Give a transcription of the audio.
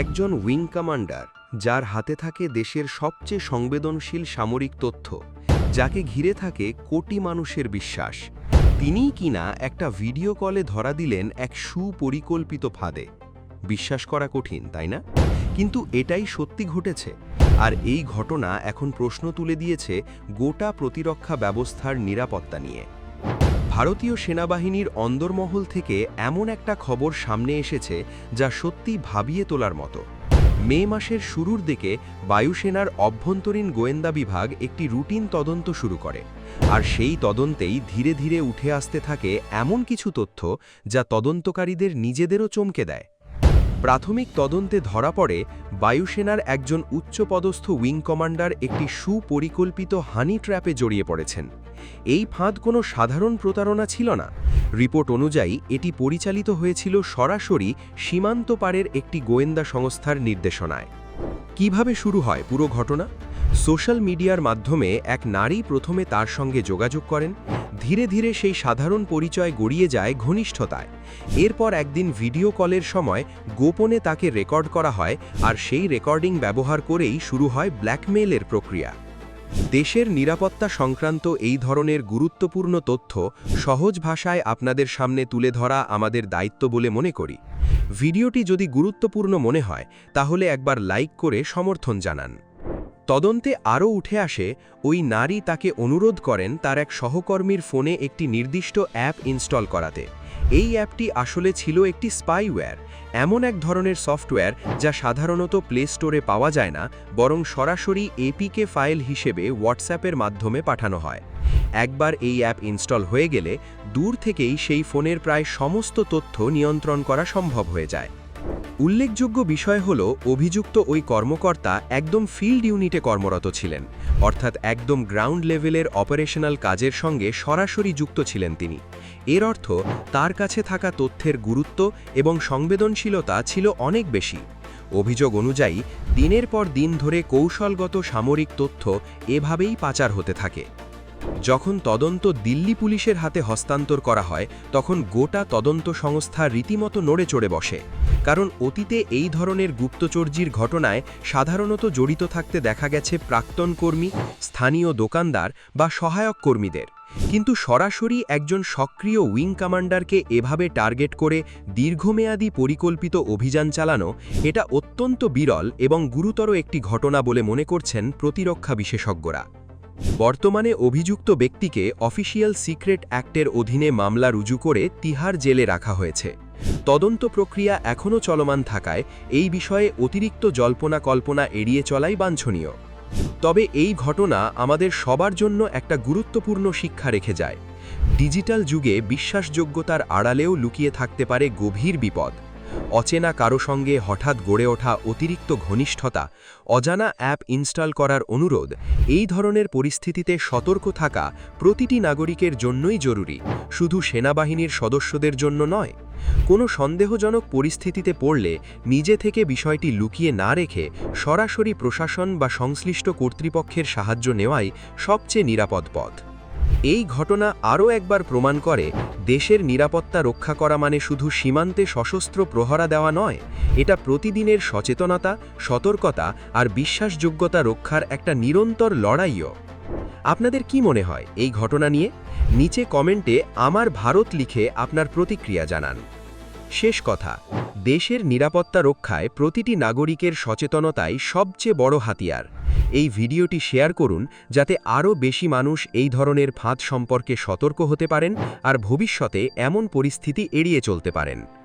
একজন wing commander, যার হাতে থাকে দেশের সবচেয়ে সংবেদনশীল সামরিক তথ্য, যাকে ঘিরে থাকে কোটি মানুষের বিশ্বাস, তিনিই কিনা একটা ভিডিও কলে ধরা দিলেন এক সুপরিকল্পিত ফাঁদে। বিশ্বাস করা কঠিন, তাই না? কিন্তু এটাই সত্যি ঘটেছে। আর এই ঘটনা এখন প্রশ্ন তুলে দিয়েছে গোটা প্রতিরক্ষা ব্যবস্থার নিরাপত্তা নিয়ে। ভারতীয় সেনাবাহিনীর অন্দরমহল থেকে এমন একটা খবর সামনে এসেছে যা সত্যি ভাবিয়ে তোলার মতো। মে মাসের শুরুর দিকে বায়ুসেনার অভ্যন্তরীণ গোয়েন্দা বিভাগ একটি রুটিন তদন্ত শুরু করে, আর সেই তদন্তেই ধীরে ধীরে উঠে আসতে থাকে এমন কিছু তথ্য যা তদন্তকারীদের নিজেদেরও চমকে দেয়। প্রাথমিক তদন্তে ধরা পড়ে বায়ুসেনার একজন উচ্চপদস্থ উইং কমান্ডার একটি সুপরিকল্পিত হানি ট্র্যাপে জড়িয়ে পড়েছেন। এই ফাঁদ কোনো সাধারণ প্রতারণা ছিল না। রিপোর্ট অনুযায়ী এটি পরিচালিত হয়েছিল সরাসরি সীমান্ত পারের একটি গোয়েন্দা সংস্থার নির্দেশনায়। কিভাবে শুরু হয় পুরো ঘটনা? সোশ্যাল মিডিয়ার মাধ্যমে এক নারী প্রথমে তার সঙ্গে যোগাযোগ করেন। ধীরে ধীরে সেই সাধারণ পরিচয় গড়িয়ে যায় ঘনিষ্ঠতায়। এরপর একদিন ভিডিও কলের সময় গোপনে তাকে রেকর্ড করা হয়, আর সেই রেকর্ডিং ব্যবহার করেই শুরু হয় ব্ল্যাকমেইলের প্রক্রিয়া। দেশের নিরাপত্তা সংক্রান্ত এই ধরনের গুরুত্বপূর্ণ তথ্য সহজ ভাষায় আপনাদের সামনে তুলে ধরা আমাদের দায়িত্ব বলে মনে করি। ভিডিওটি যদি গুরুত্বপূর্ণ মনে হয় তাহলে একবার লাইক করে সমর্থন জানান। তদন্তে আরও উঠে আসে ওই নারী তাকে অনুরোধ করেন তার এক সহকর্মীর ফোনে একটি নির্দিষ্ট অ্যাপ ইনস্টল করাতে। এই অ্যাপটি আসলে ছিল একটি স্পাইওয়্যার, এমন এক ধরনের সফটওয়্যার যা সাধারণত প্লে স্টোরে পাওয়া যায় না, বরং সরাসরি এপিকে ফাইল হিসেবে হোয়াটসঅ্যাপের মাধ্যমে পাঠানো হয়। একবার এই অ্যাপ ইনস্টল হয়ে গেলে দূর থেকেই সেই ফোনের প্রায় সমস্ত তথ্য নিয়ন্ত্রণ করা সম্ভব হয়ে যায়। উল্লেখযোগ্য বিষয় হল, অভিযুক্ত ওই কর্মকর্তা একদম ফিল্ড ইউনিটে কর্মরত ছিলেন, অর্থাৎ একদম গ্রাউন্ড লেভেলের অপারেশনাল কাজের সঙ্গে সরাসরি যুক্ত ছিলেন তিনি। এর অর্থ তার কাছে থাকা তথ্যের গুরুত্ব এবং সংবেদনশীলতা ছিল অনেক বেশি। অভিযোগ অনুযায়ী দিনের পর দিন ধরে কৌশলগত সামরিক তথ্য এভাবেই পাচার হতে থাকে। যখন তদন্ত দিল্লি পুলিশের হাতে হস্তান্তর করা হয়, তখন গোটা তদন্ত সংস্থা রীতিমতো নড়ে চড়ে বসে, কারণ অতীতে এই ধরনের গুপ্তচর্যির ঘটনায় সাধারণত জড়িত থাকতে দেখা গেছে প্রাক্তন কর্মী, স্থানীয় দোকানদার বা সহায়ক কর্মীদের। কিন্তু সরাসরি একজন সক্রিয় উইং কমান্ডারকে এভাবে টার্গেট করে দীর্ঘমেয়াদী পরিকল্পিত অভিযান চালানো, এটা অত্যন্ত বিরল এবং গুরুতর একটি ঘটনা বলে মনে করছেন প্রতিরক্ষা বিশেষজ্ঞরা। বর্তমানে অভিযুক্ত ব্যক্তিকে অফিসিয়াল সিক্রেট অ্যাক্টের অধীনে মামলা রুজু করে তিহার জেলে রাখা হয়েছে। তদন্ত প্রক্রিয়া এখনও চলমান থাকায় এই বিষয়ে অতিরিক্ত জল্পনা কল্পনা এড়িয়ে চলাই বাঞ্ছনীয়। তবে এই ঘটনা আমাদের সবার জন্য একটা গুরুত্বপূর্ণ শিক্ষা রেখে যায়। ডিজিটাল যুগে বিশ্বাসযোগ্যতার আড়ালেও লুকিয়ে থাকতে পারে গভীর বিপদ। অচেনা কারো সঙ্গে হঠাৎ গড়ে ওঠা অতিরিক্ত ঘনিষ্ঠতা, অজানা অ্যাপ ইনস্টল করার অনুরোধ, এই ধরনের পরিস্থিতিতে সতর্ক থাকা প্রতিটি নাগরিকের জন্যই জরুরি, শুধু সেনাবাহিনীর সদস্যদের জন্য নয়। কোনো সন্দেহজনক পরিস্থিতিতে পড়লে নিজে থেকে বিষয়টি লুকিয়ে না রেখে সরাসরি প্রশাসন বা সংশ্লিষ্ট কর্তৃপক্ষের সাহায্য নেওয়াই সবচেয়ে নিরাপদ পথ। এই ঘটনা আরও একবার প্রমাণ করে, দেশের নিরাপত্তা রক্ষা করা মানে শুধু সীমান্তে সশস্ত্র প্রহরা দেওয়া নয়, এটা প্রতিদিনের সচেতনতা, সতর্কতা আর বিশ্বাসযোগ্যতা রক্ষার একটা নিরন্তর লড়াইও। আপনাদের কি মনে হয় এই ঘটনা নিয়ে? নিচে কমেন্টে আমার ভারত লিখে আপনার প্রতিক্রিয়া জানান। শেষ কথা, দেশের নিরাপত্তা রক্ষায় প্রতিটি নাগরিকের সচেতনতাই সবচেয়ে বড় হাতিয়ার। এই ভিডিওটি শেয়ার করুন যাতে আরও বেশি মানুষ এই ধরনের ফাঁদ সম্পর্কে সতর্ক হতে পারেন আর ভবিষ্যতে এমন পরিস্থিতি এড়িয়ে চলতে পারেন।